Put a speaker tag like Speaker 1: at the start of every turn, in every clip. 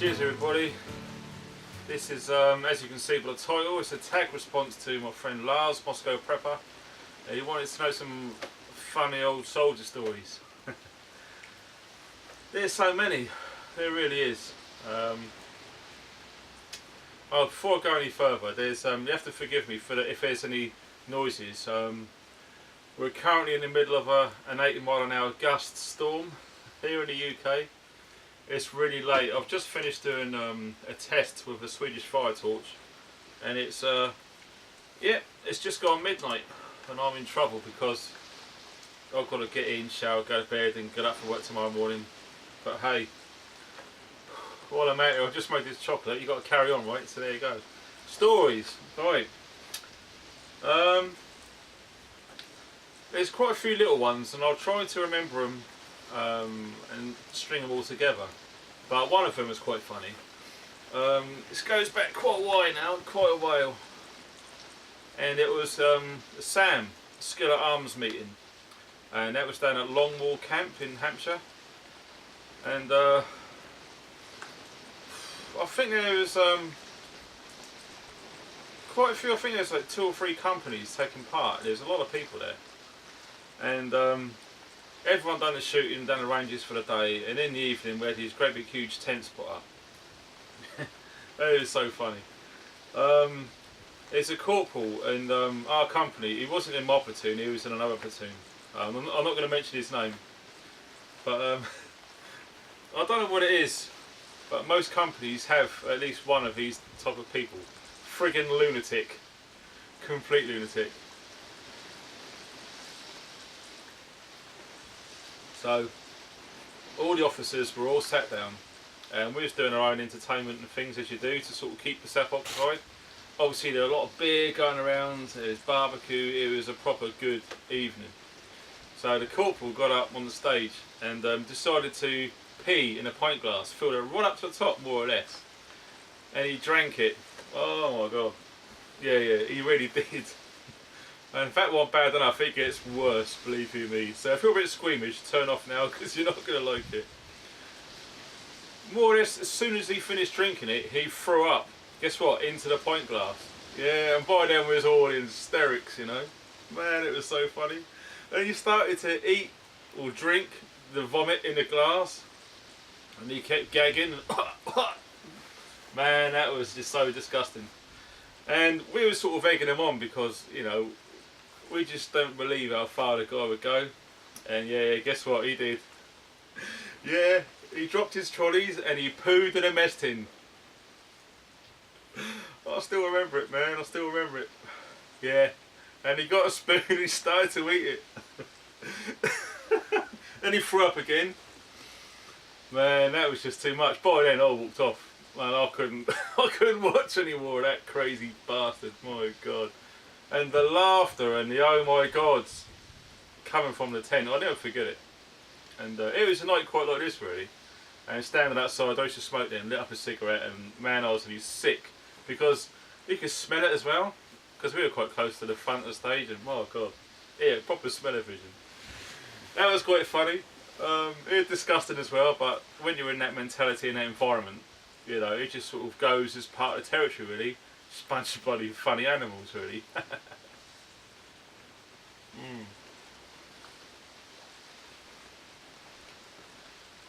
Speaker 1: Cheers everybody. This is, as you can see by the title, it's a tag response to my friend Lars, Moscowprepper. He wanted to know some funny old soldier stories. There's so many, there really is. Oh, before I go any further, there's you have to forgive me for if there's any noises. We're currently in the middle of an 80-mile-an-hour gust storm here in the UK. It's really late. I've just finished doing a test with a Swedish fire torch, and it's yeah, it's just gone midnight, and I'm in trouble because I've got to get in, shower, go to bed, and get up for work tomorrow morning. But hey, while I'm out here, I've just made this chocolate. You've got to carry on, right? So there you go. Stories, right? There's quite a few little ones, and I'll try to remember them and string them all together. But one of them is quite funny. This goes back quite a while now, quite a while. And it was Sam, Skillet Arms meeting. And that was down at Longwall Camp in Hampshire. And I think there was quite a few, I think there's like 2 or 3 companies taking part. There's a lot of people there. And everyone done the shooting, done the ranges for the day, and in the evening we had these great big huge tents put up. That is so funny. There's a corporal in our company. He wasn't in my platoon, he was in another platoon. I'm not going to mention his name, but I don't know what it is, but most companies have at least one of these type of people. Friggin' lunatic. Complete lunatic. So all the officers were all sat down, and we was doing our own entertainment and things as you do to sort of keep yourself occupied. Obviously there were a lot of beer going around, there was barbecue, it was a proper good evening. So the corporal got up on the stage and decided to pee in a pint glass, filled it right up to the top more or less. And he drank it. Oh my god. Yeah, he really did. And in fact, one bad enough, it gets worse, believe you me. So if you're a bit squeamish, turn off now because you're not going to like it. More or less, as soon as he finished drinking it, he threw up. Guess what? Into the pint glass. Yeah, and by then we was all in hysterics, you know. Man, it was so funny. And he started to eat or drink the vomit in the glass, and he kept gagging. Man, that was just so disgusting. And we were sort of egging him on because, you know, we just don't believe how far the guy would go. And yeah, guess what he did? Yeah, he dropped his trolleys and he pooed in a mess tin. I still remember it, man, I still remember it. Yeah, and he got a spoon and he started to eat it. Then he threw up again. Man, that was just too much. By then I walked off. Man, I couldn't watch any more of that crazy bastard, my god. And the laughter and the oh my gods coming from the tent, I'll never forget it. And it was a night quite like this really. And standing outside, I used to smoke then, lit up a cigarette, and man, I was really sick. Because you could smell it as well. Because we were quite close to the front of the stage, and my god. Yeah, proper smell-o-vision. That was quite funny. It was disgusting as well, but when you're in that mentality and that environment, you know, it just sort of goes as part of the territory really. Just a bunch of bloody funny animals really.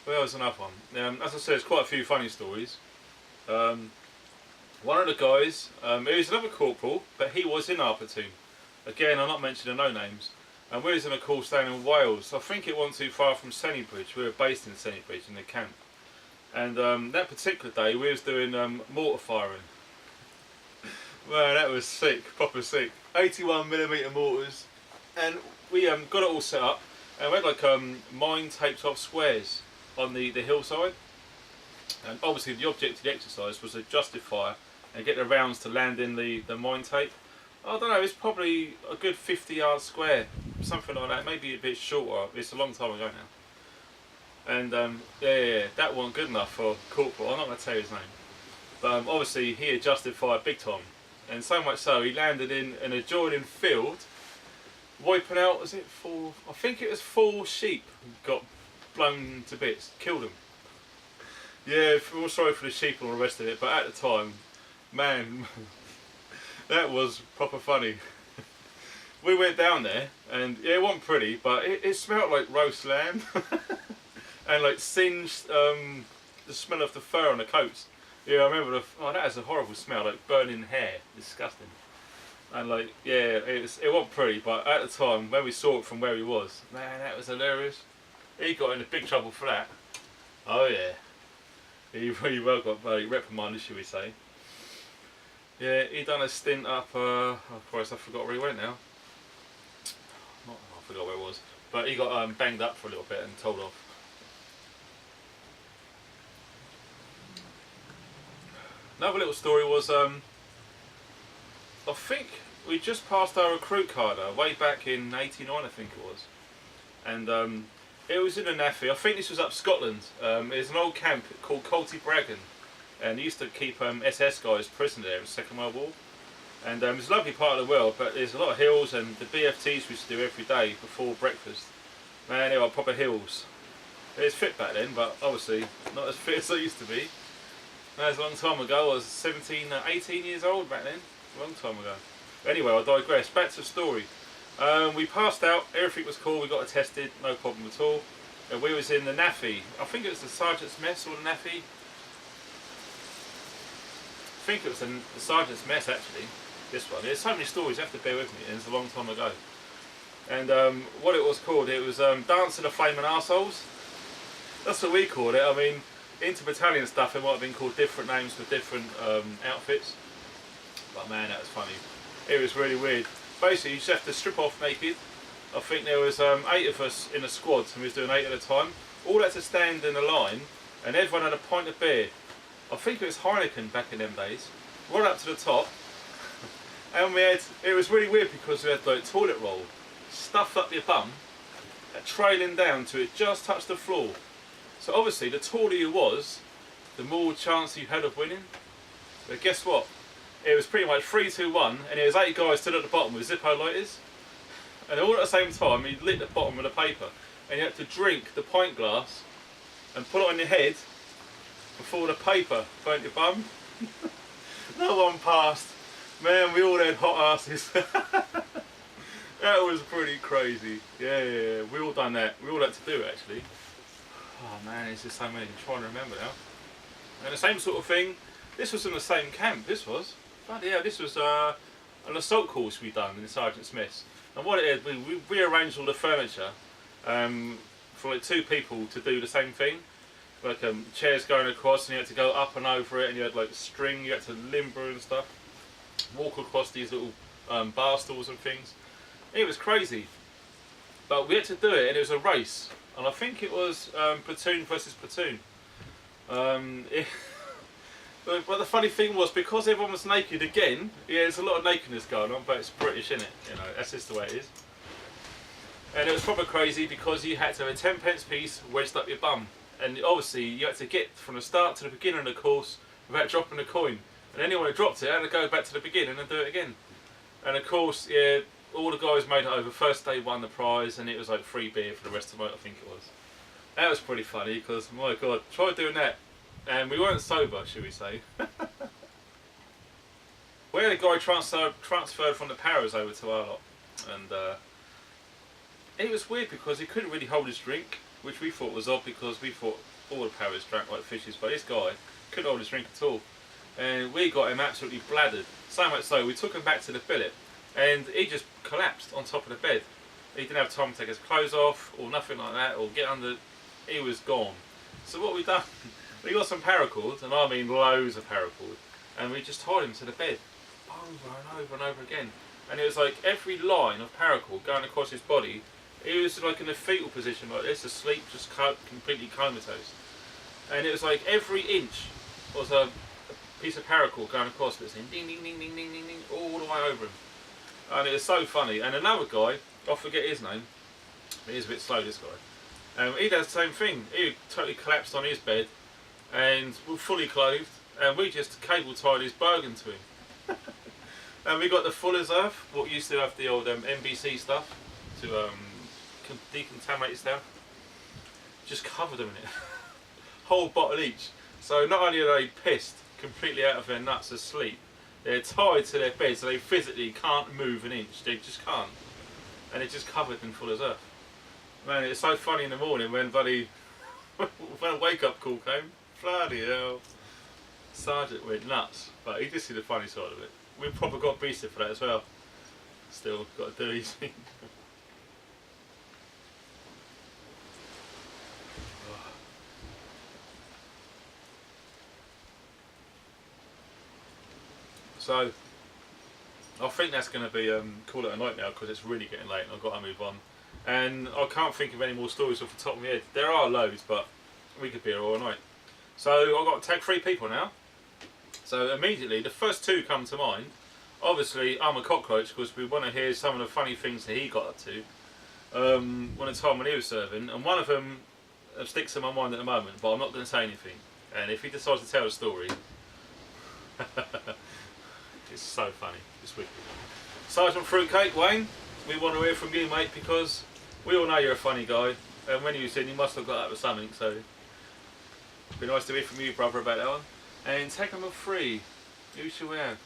Speaker 1: Well, there's another one. As I said, there's quite a few funny stories. One of the guys, he was another corporal, but he was in our platoon. Again, I'm not mentioning no names. And we was in a course down in Wales. I think it wasn't too far from Sennybridge. We were based in Sennybridge in the camp. And that particular day we was doing mortar firing. Man, that was sick, proper sick. 81mm mortars, and we got it all set up, and we had like mine taped off squares on the hillside. And obviously the object of the exercise was to justify and get the rounds to land in the mine tape. I don't know, it's probably a good 50-yard square, something like that, maybe a bit shorter. It's a long time ago now. And yeah, that wasn't good enough for corporal. I'm not going to tell you his name, but obviously he adjusted fire big time, and so much so he landed in an adjoining field, wiping out, was it 4? I think it was 4 sheep got blown to bits, killed them. Yeah, feel sorry for the sheep and all the rest of it, but at the time, man, that was proper funny. We went down there, and yeah, it wasn't pretty, but it smelled like roast lamb, and like singed, the smell of the fur on the coats. Yeah, I remember oh, that has a horrible smell, like burning hair, disgusting. And like, yeah, it wasn't pretty, but at the time, when we saw it from where he was, man, that was hilarious. He got into big trouble for that. Oh yeah. He really well got reprimanded, should we say. Yeah, he done a stint up, oh Christ, I forgot where he went now. I forgot where it was. But he got banged up for a little bit and told off. Another little story was, I think we just passed our recruit card way back in '89, I think it was. And it was in a naffy. I think this was up Scotland. There's an old camp called Moscowprepper, and they used to keep SS guys prisoner there in the Second World War. And it's a lovely part of the world, but there's a lot of hills, and the BFTs we used to do every day before breakfast. Man, they were proper hills. It was fit back then, but obviously not as fit as I used to be. That was a long time ago. I was 17, 18 years old back then. A long time ago. Anyway, I digress. Back to the story. We passed out, everything was cool, we got attested, no problem at all. And we was in the naffy. I think it was the sergeant's mess or the naffy. I think it was the sergeant's mess actually, this one. There's so many stories, you have to bear with me, and it's a long time ago. And what it was called, it was Dance of the Flaming Arseholes. That's what we called it. I mean, inter-battalion stuff, it might have been called different names for different outfits. But man, that was funny. It was really weird. Basically, you just have to strip off naked. I think there was 8 of us in a squad, and we was doing 8 at a time. All had to stand in a line, and everyone had a pint of beer. I think it was Heineken back in them days. Right up to the top, and we had. It was really weird because we had like toilet roll stuffed up your bum, trailing down to it just touched the floor. So obviously, the taller you was, the more chance you had of winning. But guess what? It was pretty much 3, 2, 1, and there was 8 guys stood at the bottom with Zippo lighters. And all at the same time, he lit the bottom of the paper. And you had to drink the pint glass and put it on your head before the paper burnt your bum. No one passed. Man, we all had hot asses. That was pretty crazy. Yeah, we all done that. We all had to do it actually. Oh man, there's just so many. I'm trying to remember now. And the same sort of thing. This was in the same camp. This was. But yeah, this was an assault course we done in the Sergeant Smiths. And what it is, we rearranged all the furniture for like 2 people to do the same thing. Like chairs going across, and you had to go up and over it, and you had like string, you had to limber and stuff. Walk across these little bar stools and things. It was crazy. But we had to do it, and it was a race. And I think it was platoon versus platoon. But the funny thing was, because everyone was naked again, yeah, there's a lot of nakedness going on, but it's British, isn't it? You know, that's just the way it is. And it was proper crazy because you had to have a 10p piece wedged up your bum. And obviously, you had to get from the start to the beginning of the course without dropping a coin. And anyone who dropped it had to go back to the beginning and do it again. And of course, yeah, all the guys made it over. First day won the prize, and it was like free beer for the rest of the night, I think it was. That was pretty funny because, my God, try doing that. And we weren't sober, should we say. We had a guy transferred from the Paras over to our lot. And it was weird because he couldn't really hold his drink, which we thought was odd because we thought all the Paras drank like fishes, but this guy couldn't hold his drink at all. And we got him absolutely bladdered. So much so, we took him back to the billet, and he just collapsed on top of the bed. He didn't have time to take his clothes off, or nothing like that, or get under. He was gone. So what we done, we got some paracord, and I mean loads of paracord, and we just tied him to the bed, over and over and over again. And it was like every line of paracord going across his body, he was like in a fetal position like this, asleep, just completely comatose. And it was like every inch was a piece of paracord going across this, ding, ding, ding, ding, ding, ding, ding, all the way over him. And it was so funny. And another guy, I forget his name, he's a bit slow, this guy. He does the same thing. He totally collapsed on his bed and was fully clothed, and we just cable tied his Bergen to him. And we got the Fuller's Earth, what used to have the old NBC stuff to decontaminate stuff. Just covered them in it. Whole bottle each. So not only are they pissed completely out of their nuts asleep, they're tied to their bed so they physically can't move an inch. They just can't. And it's just covered in full of earth. Man, it's so funny in the morning when bloody when a wake up call came. Bloody hell. Sergeant went nuts. But he did see the funny side of it. We probably got beasted for that as well. Still got to do his thing. So, I think that's going to be call it a night now because it's really getting late and I've got to move on. And I can't think of any more stories off the top of my head. There are loads, but we could be here all night. So I've got to tag 3 people now. So immediately, the first 2 come to mind. Obviously, I'm a cockroach because we want to hear some of the funny things that he got up to. One of the time when he was serving, and one of them sticks in my mind at the moment, but I'm not going to say anything. And if he decides to tell a story, it's so funny. It's wicked. Sergeant Fruitcake, Wayne, we want to hear from you, mate, because we all know you're a funny guy, and when you was in, you must have got up with something. So, it'd be nice to hear from you, brother, about that one. And tag number 3, who shall we have?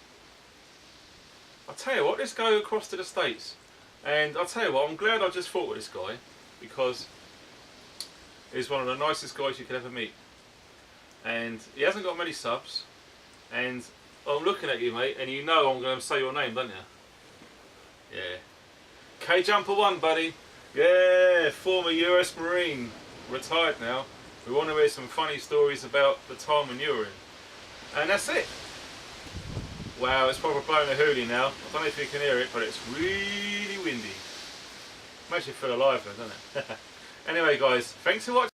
Speaker 1: I'll tell you what, let's go across to the States. And I'll tell you what, I'm glad I just fought with this guy because he's one of the nicest guys you could ever meet. And he hasn't got many subs. And I'm looking at you, mate, and you know I'm going to say your name, don't you? Yeah. K-Jumper1, buddy. Yeah, former US Marine. Retired now. We want to hear some funny stories about the time when you were in. And that's it. Wow, it's probably blowing a hoolie now. I don't know if you can hear it, but it's really windy. Makes you feel alive though, doesn't it? Anyway guys, thanks for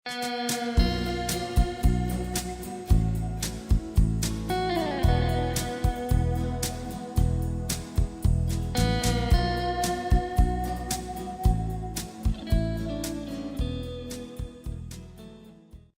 Speaker 1: watching.